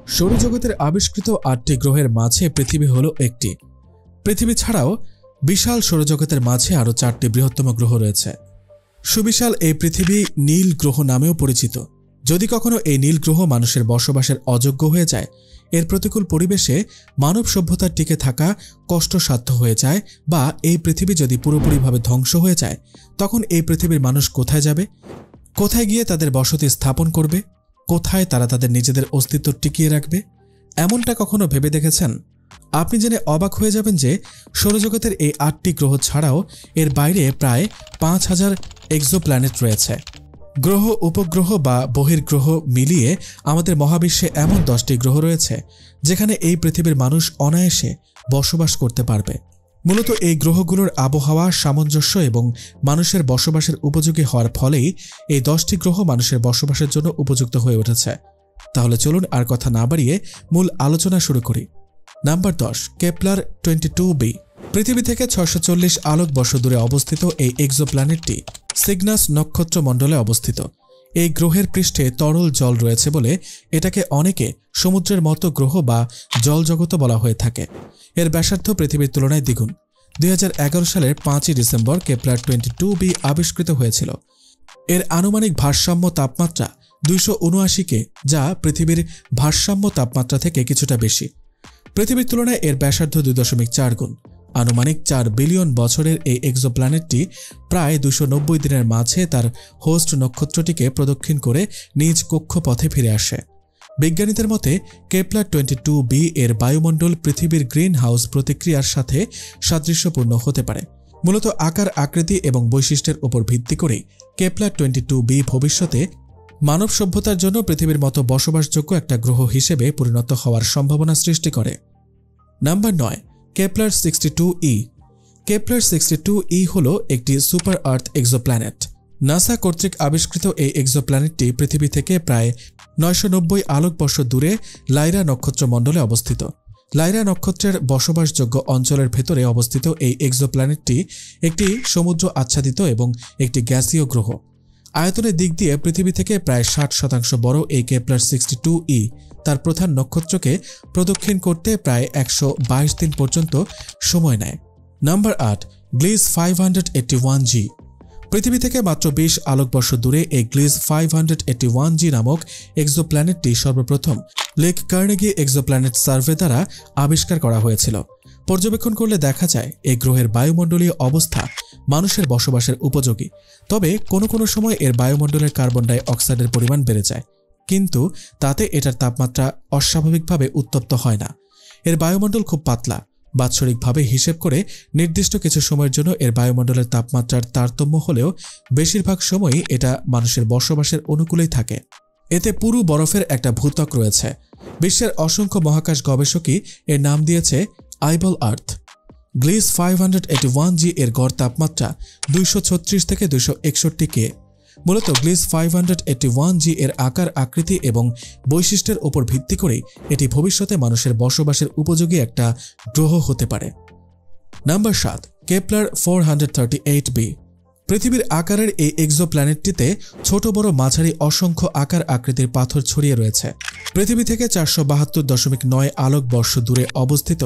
সৌরজগতের আবিষ্কৃত 8টি গ্রহের মাঝে পৃথিবী হলো একটি। পৃথিবী ছাড়াও বিশাল সৌরজগতের মাঝে আরও 4টি বৃহত্তম গ্রহ রয়েছে। সুবিশাল এই পৃথিবী নীল গ্রহ নামেও পরিচিত। যদি কখনো এই নীল গ্রহ মানুষের বসবাসের অযোগ্য হয়ে যায়, এর প্রতিকূল পরিবেশে মানব সভ্যতার টিকে থাকা কষ্টসাধ্য হয়ে যায়, বা এই পৃথিবী যদি পুরোপুরিভাবে ধ্বংস হয়ে যায়, তখন এই পৃথিবীর মানুষ কোথায় যাবে? কোথায় গিয়ে তাদের বসতি স্থাপন করবে? কোথায় তারা তাদের নিজেদের অস্তিত্ব টিকিয়ে রাখবে? এমনটা কখনো ভেবে দেখেছেন? আপনি জেনে অবাক হয়ে যাবেন যে সৌরজগতের এই 8টি গ্রহ ছাড়াও এর বাইরে প্রায় 5000 এক্সোপ্ল্যানেট রয়েছে। গ্রহ, উপগ্রহ বা বহির্গ্রহ মিলিয়ে আমাদের মহাবিশ্বে এমন 10টি গ্রহ রয়েছে যেখানে এই পৃথিবীর মানুষ অনায়াসে বসবাস করতে পারবে। মূলত এই গ্রহগুলোর আবহাওয়া, সামঞ্জস্য এবং মানুষের বসবাসের উপযোগী হওয়ার ফলেই এই 10টি গ্রহ মানুষের বসবাসের জন্য উপযুক্ত হয়ে উঠেছে। তাহলে চলুন আর কথা না বাড়িয়ে মূল আলোচনা শুরু করি। Number 10, Kepler 22b। পৃথিবী থেকে 640 আলোকবর্ষ দূরে অবস্থিত এই এক্সোপ্ল্যানেটটি সিগনাস নক্ষত্রমণ্ডলে অবস্থিত। এই গ্রহের পৃষ্ঠে তরল জল রয়েছে বলে এটাকে অনেকে সমুদ্রের মতো গ্রহ বা জলজগত বলা হয়ে থাকে। এর ব্যাসার্ধ পৃথিবীর তুলনায় দ্বিগুণ। 2011 সালের 5ই ডিসেম্বর কেপলার 22b আবিষ্কৃত হয়েছিল। এর আনুমানিক ভারসাম্য তাপমাত্রা 279 যা পৃথিবীর ভারসাম্য তাপমাত্রা থেকে কিছুটা বেশি। পৃথিবীর তুলনায় এর ব্যাসার্ধ 2.4 গুণ। আনুমানিক 4 বিলিয়ন বছরের এই এক্সোপ্ল্যানেটটি প্রায় 290 দিনের মাঝে তার হোস্ট নক্ষত্রটিকে প্রদক্ষিণ করে নিজ কক্ষপথে ফিরে আসে। বিজ্ঞানীদের মতে কেপলার 22b এর বায়ুমণ্ডল পৃথিবীর গ্রিন হাউস প্রতিক্রিয়ার সাথে সাদৃশ্যপূর্ণ হতে পারে। মূলত আকার, আকৃতি এবং বৈশিষ্ট্যের উপর ভিত্তি করে কেপলার 22b ভবিষ্যতে মানব সভ্যতার জন্য পৃথিবীর মতো বসবাসযোগ্য একটা গ্রহ হিসেবে পরিণত হওয়ার সম্ভাবনা সৃষ্টি করে। Number 9, Kepler 62e। Kepler 62e হল একটি সুপার আর্থ এক্সোপ্ল্যানেট। নাসা কর্তৃক আবিষ্কৃত এই এক্সোপ্ল্যানেটটি পৃথিবী থেকে প্রায় 990 আলোকবর্ষ দূরে লাইরা নক্ষত্রমণ্ডলে অবস্থিত। লাইরা নক্ষত্রের বসবাসযোগ্য অঞ্চলের ভেতরে অবস্থিত এই এক্সোপ্ল্যানেটটি একটি সমুদ্র আচ্ছাদিত এবং একটি গ্যাসীয় গ্রহ। আয়তনের দিক দিয়ে পৃথিবী থেকে প্রায় 60% বড় এই কেপলার 62e তার প্রধান নক্ষত্রকে প্রদক্ষিণ করতে প্রায় 122 দিন পর্যন্ত সময় নেয়। Number 8, গ্লিজ 581g। পৃথিবী থেকে মাত্র 20 আলোকবর্ষ দূরে এই গ্লিজ 581g নামক এক্সোপ্ল্যানেটটি সর্বপ্রথম লেক কার্নেগি এক্সোপ্ল্যানেট সার্ভে দ্বারা আবিষ্কার করা হয়েছিল। পর্যবেক্ষণ করলে দেখা যায় এই গ্রহের বায়ুমণ্ডলীয় অবস্থা মানুষের বসবাসের উপযোগী। তবে কোনো কোনো সময় এর বায়ুমণ্ডলের কার্বন ডাই অক্সাইডের পরিমাণ বেড়ে যায়, কিন্তু তাতে এটার তাপমাত্রা অস্বাভাবিকভাবে উত্তপ্ত হয় না। এর বায়ুমণ্ডল খুব পাতলা। বাৎসরিকভাবে হিসেব করে নির্দিষ্ট কিছু সময়ের জন্য এর বায়ুমণ্ডলের তাপমাত্রার তারতম্য হলেও বেশিরভাগ সময়ই এটা মানুষের বসবাসের অনুকূলেই থাকে। এতে পুরু বরফের একটা ভূত্বক রয়েছে। বিশ্বের অসংখ্য মহাকাশ গবেষকই এর নাম দিয়েছে আইবল আর্থ। গ্লিজ 581g এর গড় তাপমাত্রা 236 থেকে 261 কে। মূলত গ্লিজ 581g এর আকার, আকৃতি এবং বৈশিষ্ট্যের উপর ভিত্তি করেই এটি ভবিষ্যতে মানুষের বসবাসের উপযোগী একটা গ্রহ হতে পারে। Number 7, Kepler 438b। পৃথিবীর আকারের এই এক্সোপ্ল্যানেটটিতে ছোট বড় মাঝারি অসংখ্য আকার আকৃতির পাথর ছড়িয়ে রয়েছে। পৃথিবী থেকে 472.9 আলোকবর্ষ দূরে অবস্থিত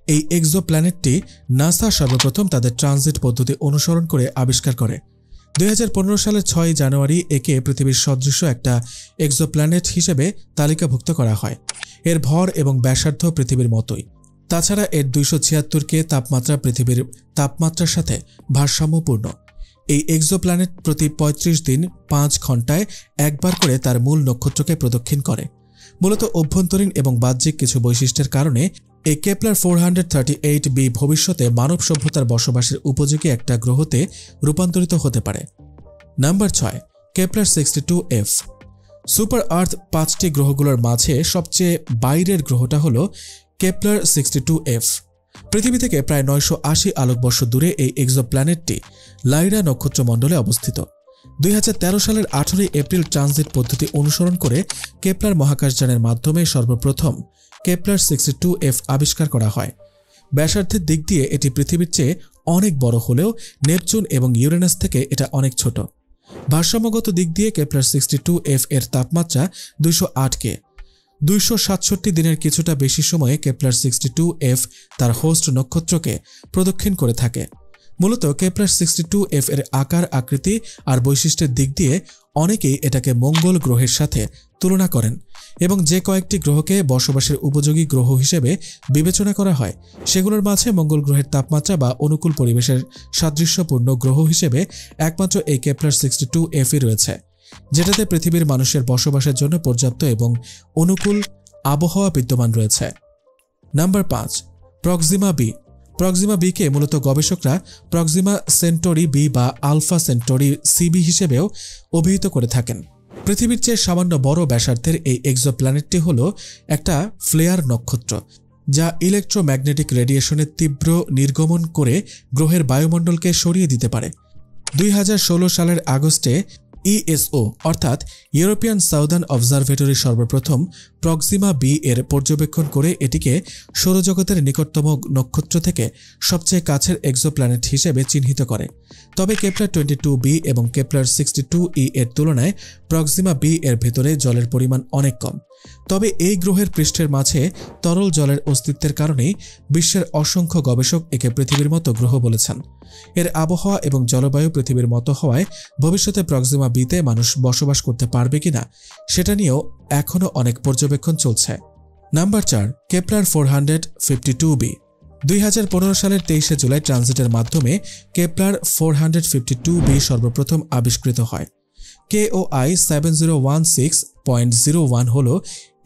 এই এক্সোপ্ল্যানেটটি নাসা সর্বপ্রথম তাদের ট্রানজিট পদ্ধতি অনুসরণ করে আবিষ্কার করে। 2015 সালের 6 জানুয়ারি একে পৃথিবীর সদৃশ্য একটা এক্সোপ্ল্যানেট হিসেবে তালিকাভুক্ত করা হয়। এর ভর এবং ব্যাসার্ধ পৃথিবীর মতোই। তাছাড়া এর 276 কে তাপমাত্রা পৃথিবীর তাপমাত্রার সাথে ভারসাম্যপূর্ণ। এই এক্সোপ্ল্যানেট প্রতি 35 দিন 5 ঘন্টায় একবার করে তার মূল নক্ষত্রকে প্রদক্ষিণ করে। মূলত অভ্যন্তরীণ এবং বাহ্যিক কিছু বৈশিষ্ট্যের কারণে এই কেপলার 438b ভবিষ্যতে মানব সভ্যতার বসবাসের উপযোগী একটা গ্রহতে রূপান্তরিত হতে পারে। Number 6, Kepler 62f। সুপার আর্থ 5টি গ্রহগুলোর মাঝে সবচেয়ে বাইরের গ্রহটা হল কেপলার 62f। পৃথিবী থেকে প্রায় 980 আলোকবর্ষ দূরে এই এক্সোপ্ল্যানেটটি লাইরা নক্ষত্রমণ্ডলে অবস্থিত। 2013 সালের 18 এপ্রিল ট্রানজিট পদ্ধতি অনুসরণ করে কেপলার মহাকাশযানের মাধ্যমে সর্বপ্রথম কেপলার 62f আবিষ্কার করা হয়। ব্যাসার্ধের দিক দিয়ে এটি পৃথিবীর চেয়ে অনেক বড় হলেও নেপচুন এবং ইউরেনাস থেকে এটা অনেক ছোট। ভারসাম্যগত দিক দিয়ে কেপলার 62f এর তাপমাত্রা 208 কে। 267 দিনের কিছুটা বেশি সময়ে কেপলার 62f তার হোস্ট নক্ষত্রকে প্রদক্ষিণ করে থাকে। মূলত কেপলার 62f এর আকার, আকৃতি আর বৈশিষ্ট্যের দিক দিয়ে অনেকেই এটাকে মঙ্গল গ্রহের সাথে তুলনা করেন এবং যে কয়েকটি গ্রহকে বসবাসের উপযোগী গ্রহ হিসেবে বিবেচনা করা হয় সেগুলোর মাঝে মঙ্গল গ্রহের তাপমাত্রা বা অনুকূল পরিবেশের সাদৃশ্যপূর্ণ গ্রহ হিসেবে একমাত্র এই কেপলার 62fই রয়েছে, যেটাতে পৃথিবীর মানুষের বসবাসের জন্য পর্যাপ্ত এবং অনুকূল আবহাওয়া বিদ্যমান রয়েছে। Number 5, Proxima B. প্রক্সিমা বিকে মূলত গবেষকরা প্রক্সিমা সেন্টরি বি বা আলফা সেন্টরি সিবি হিসেবেও অভিহিত করে থাকেন। পৃথিবীর চেয়ে সামান্য বড় ব্যাসার্ধের এই এক্সোপ্ল্যানেটটি হল একটা ফ্লেয়ার নক্ষত্র, যা ইলেকট্রোম্যাগনেটিক রেডিয়েশনের তীব্র নির্গমন করে গ্রহের বায়ুমণ্ডলকে সরিয়ে দিতে পারে। 2016 সালের আগস্টে ইএসও অর্থাৎ ইউরোপিয়ান সাউদার্ন অবজারভেটরি সর্বপ্রথম প্রক্সিমা বি এর পর্যবেক্ষণ করে এটিকে সৌরজগতের নিকটতম নক্ষত্র থেকে সবচেয়ে কাছের এক্সোপ্ল্যানেট হিসেবে চিহ্নিত করে। তবে কেপলার 22b এবং কেপলার 62e এর তুলনায় প্রক্সিমা বি এর ভেতরে জলের পরিমাণ অনেক কম। তবে এই গ্রহের পৃষ্ঠের মাঝে তরল জলের অস্তিত্বের কারণেই বিশ্বের অসংখ্য গবেষক একে পৃথিবীর মতো গ্রহ বলেছেন। এর আবহাওয়া এবং জলবায়ু পৃথিবীর মতো হওয়ায় ভবিষ্যতে প্রক্সিমা বিতে মানুষ বসবাস করতে পারবে কিনা সেটা নিয়েও এখনও অনেক পর্যবেক্ষণ চলছে। Number 4, Kepler 452b। 2015 সালের 23 জুলাই ট্রানজিটের মাধ্যমে কেপলার 452b সর্বপ্রথম আবিষ্কৃত হয়। KOI 7016.01 হল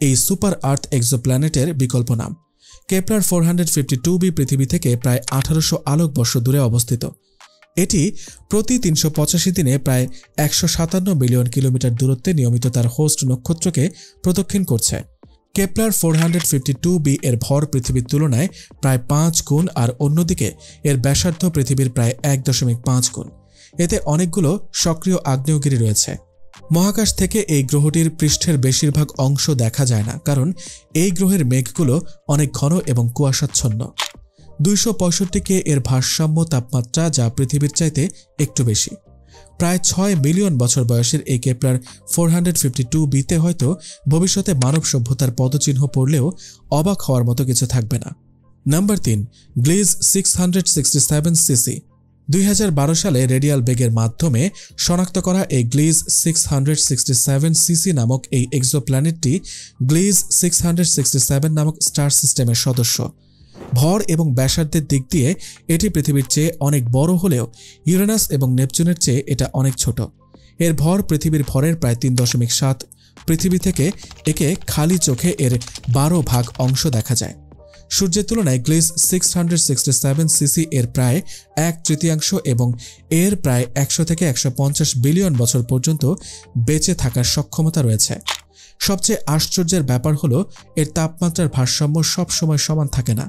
এই সুপার আর্থ এক্সোপ্ল্যানেটের বিকল্প নাম। কেপলার 452b পৃথিবী থেকে প্রায় 1800 আলোকবর্ষ দূরে অবস্থিত। এটি প্রতি 385 দিনে প্রায় 157 বিলিয়ন কিলোমিটার দূরত্বে নিয়মিত তার হোস্ট নক্ষত্রকে প্রদক্ষিণ করছে। কেপলার 452b এর ভর পৃথিবীর তুলনায় প্রায় 5 গুণ আর অন্যদিকে এর ব্যাসার্ধ পৃথিবীর প্রায় 1.5 গুণ। এতে অনেকগুলো সক্রিয় আগ্নেয়গিরি রয়েছে। মহাকাশ থেকে এই গ্রহটির পৃষ্ঠের বেশিরভাগ অংশ দেখা যায় না, কারণ এই গ্রহের মেঘগুলো অনেক ঘন এবং কুয়াশাচ্ছন্ন। 265 কে এর ভারসাম্য তাপমাত্রা, যা পৃথিবীর চাইতে একটু বেশি। প্রায় 6 মিলিয়ন বছর বয়সের এই কেপলার 452bতে হয়তো ভবিষ্যতে মানব সভ্যতার পদচিহ্ন পড়লেও অবাক হওয়ার মতো কিছু থাকবে না। Number 3, গ্লিজ 667cc। 2012 সালে রেডিয়াল বেগের মাধ্যমে শনাক্ত করা এই গ্লিজ 667cc নামক এই এক্সোপ্ল্যানেটটি গ্লিজ 667 নামক স্টার সিস্টেমের সদস্য। ভর এবং ব্যাসার্ধের দিক দিয়ে এটি পৃথিবীর চেয়ে অনেক বড় হলেও ইউরেনাস এবং নেপচুনের চেয়ে এটা অনেক ছোট। এর ভর পৃথিবীর ভরের প্রায় 3.7। পৃথিবী থেকে একে খালি চোখে এর 12 ভাগ অংশ দেখা যায়। সূর্যের তুলনায় গ্লিজ 667cc এর প্রায় 1/3 এবং এর প্রায় 100 থেকে 150 বিলিয়ন বছর পর্যন্ত বেঁচে থাকার সক্ষমতা রয়েছে। সবচেয়ে আশ্চর্যের ব্যাপার হলো এর তাপমাত্রার ভারসাম্য সবসময় সমান থাকে না,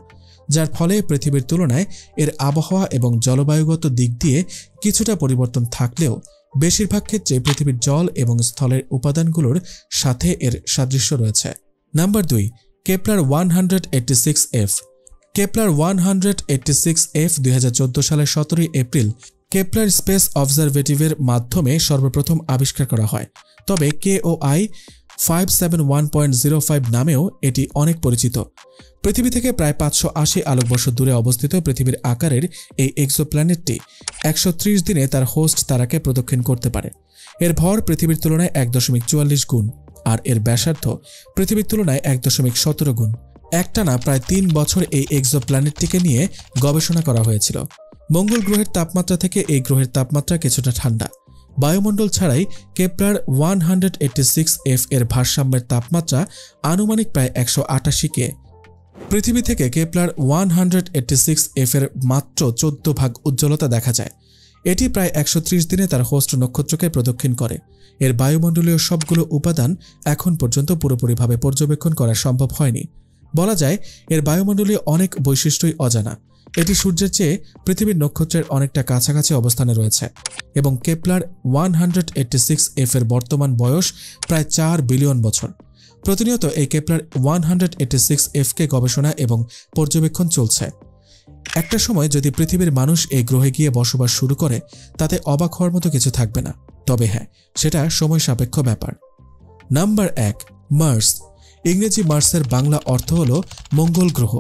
যার ফলে পৃথিবীর তুলনায় এর আবহাওয়া এবং জলবায়ুগত দিক দিয়ে কিছুটা পরিবর্তন থাকলেও বেশিরভাগ ক্ষেত্রে পৃথিবীর জল এবং স্থলের উপাদানগুলোর সাথে এর সাদৃশ্য রয়েছে। Number 2, Kepler 186f। Kepler 186f 2014 সালের 17 এপ্রিল কেপলার স্পেস অবজারভেটিভের মাধ্যমে সর্বপ্রথম আবিষ্কার করা হয়। তবে KOI 571.05 নামেও এটি অনেক পরিচিত। পৃথিবী থেকে প্রায় 580 আলোকবর্ষ দূরে অবস্থিত পৃথিবীর আকারের এই এক্সোপ্ল্যানেটটি 130 দিনে তার হোস্ট তারাকে প্রদক্ষিণ করতে পারে। এর ভর পৃথিবীর তুলনায় 1.44 গুণ আর এর ব্যাসার্ধ পৃথিবীর তুলনায় 1.17 গুণ। একটানা প্রায় 3 বছর এই এক্সোপ্ল্যানেটটিকে নিয়ে গবেষণা করা হয়েছিল। মঙ্গল গ্রহের তাপমাত্রা থেকে এই গ্রহের তাপমাত্রা কিছুটা ঠান্ডা। বায়ুমণ্ডল ছাড়াই কেপলার 186f এর ভারসাম্যের তাপমাত্রা আনুমানিক প্রায় 188 কে। পৃথিবী থেকে কেপলার 186f এর মাত্র 14 ভাগ উজ্জ্বলতা দেখা যায়। এটি প্রায় 130 দিনে তার হোস্ট নক্ষত্রকে প্রদক্ষিণ করে। এর বায়ুমণ্ডলীয় সবগুলো উপাদান এখন পর্যন্ত পুরোপুরিভাবে পর্যবেক্ষণ করা সম্ভব হয়নি। বলা যায় এর বায়ুমণ্ডলীয় অনেক বৈশিষ্ট্যই অজানা। এটি সূর্যের চেয়ে পৃথিবীর নক্ষত্রের অনেকটা কাছাকাছি অবস্থানে রয়েছে এবং কেপলার 186f এর বর্তমান বয়স প্রায় 4 বিলিয়ন বছর। প্রতিনিয়ত এই কেপলার 186f কে গবেষণা এবং পর্যবেক্ষণ চলছে। একটা সময় যদি পৃথিবীর মানুষ এই গ্রহে গিয়ে বসবাস শুরু করে তাতে অবাক হওয়ার মতো কিছু থাকবে না। তবে হ্যাঁ, সেটা সময় সাপেক্ষ ব্যাপার। Number 1, Mars. ইংরেজি মার্সের বাংলা অর্থ হল মঙ্গল গ্রহ।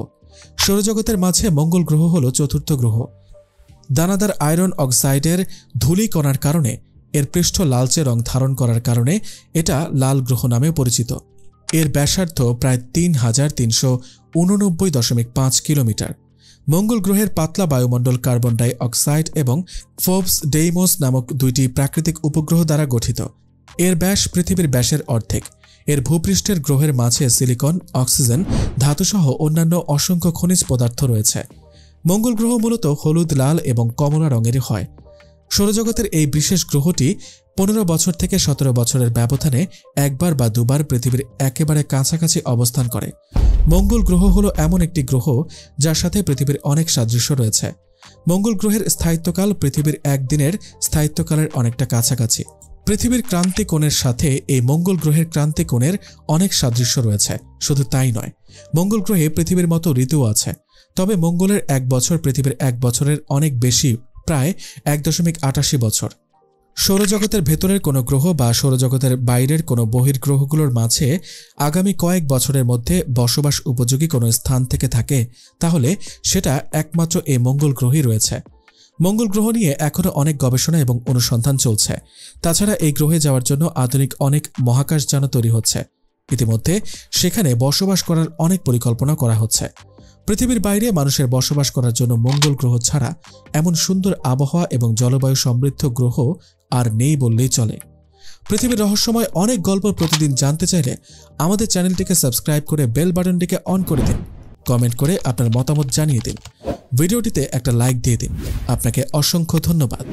সৌরজগতের মাঝে মঙ্গল গ্রহ হল চতুর্থ গ্রহ। দানাদার আয়রন অক্সাইডের ধূলিকণার কারণে এর পৃষ্ঠ লালচে রং ধারণ করার কারণে এটা লাল গ্রহ নামে পরিচিত। এর ব্যাসার্ধ প্রায় ৩৩89.৫ কিলোমিটার। মঙ্গল গ্রহের পাতলা বায়ুমণ্ডল কার্বন ডাই অক্সাইড এবং ফোবস ডেইমোস নামক দুইটি প্রাকৃতিক উপগ্রহ দ্বারা গঠিত। এর ব্যাস পৃথিবীর ব্যাসের অর্ধেক। এর ভূপৃষ্ঠের গ্রহের মাঝে সিলিকন, অক্সিজেন, ধাতুসহ অন্যান্য অসংখ্য খনিজ পদার্থ রয়েছে। মঙ্গল গ্রহ মূলত হলুদ, লাল এবং কমলা রঙেরই হয়। সৌরজগতের এই বিশেষ গ্রহটি 15 বছর থেকে 17 বছরের ব্যবধানে একবার বা দুবার পৃথিবীর একেবারে কাছাকাছি অবস্থান করে। মঙ্গল গ্রহ হল এমন একটি গ্রহ যার সাথে পৃথিবীর অনেক সাদৃশ্য রয়েছে। মঙ্গল গ্রহের স্থায়িত্বকাল পৃথিবীর একদিনের স্থায়িত্বকালের অনেকটা কাছাকাছি। পৃথিবীর ক্রান্তি কোণের সাথে এই মঙ্গল গ্রহের ক্রান্তি কোণের অনেক সাদৃশ্য রয়েছে। শুধু তাই নয়, মঙ্গল গ্রহে পৃথিবীর মতো ঋতুও আছে। তবে মঙ্গলের 1 বছর পৃথিবীর 1 বছরের অনেক বেশি, প্রায় 1.88 বছর। সৌরজগতের ভেতরের কোনো গ্রহ বা সৌরজগতের বাইরের কোনো বহির্গ্রহগুলোর মাঝে আগামী কয়েক বছরের মধ্যে বসবাস উপযোগী কোনো স্থান থেকে থাকে, তাহলে সেটা একমাত্র এই মঙ্গল গ্রহই রয়েছে। মঙ্গল গ্রহ নিয়ে এখনও অনেক গবেষণা এবং অনুসন্ধান চলছে। তাছাড়া এই গ্রহে যাওয়ার জন্য আধুনিক অনেক মহাকাশযানও তৈরি হচ্ছে। ইতিমধ্যে সেখানে বসবাস করার অনেক পরিকল্পনা করা হচ্ছে। পৃথিবীর বাইরে মানুষের বসবাস করার জন্য মঙ্গল গ্রহ ছাড়া এমন সুন্দর আবহাওয়া এবং জলবায়ু সমৃদ্ধ গ্রহ আর নেই বললেই চলে। পৃথিবীর রহস্যময় অনেক গল্প প্রতিদিন জানতে চাইলে আমাদের চ্যানেলটিকে সাবস্ক্রাইব করে বেল বাটনটিকে অন করে দিন। কমেন্ট করে আপনার মতামত জানিয়ে দিন। ভিডিওটিতে একটা লাইক দিয়ে দিন। আপনাকে অসংখ্য ধন্যবাদ।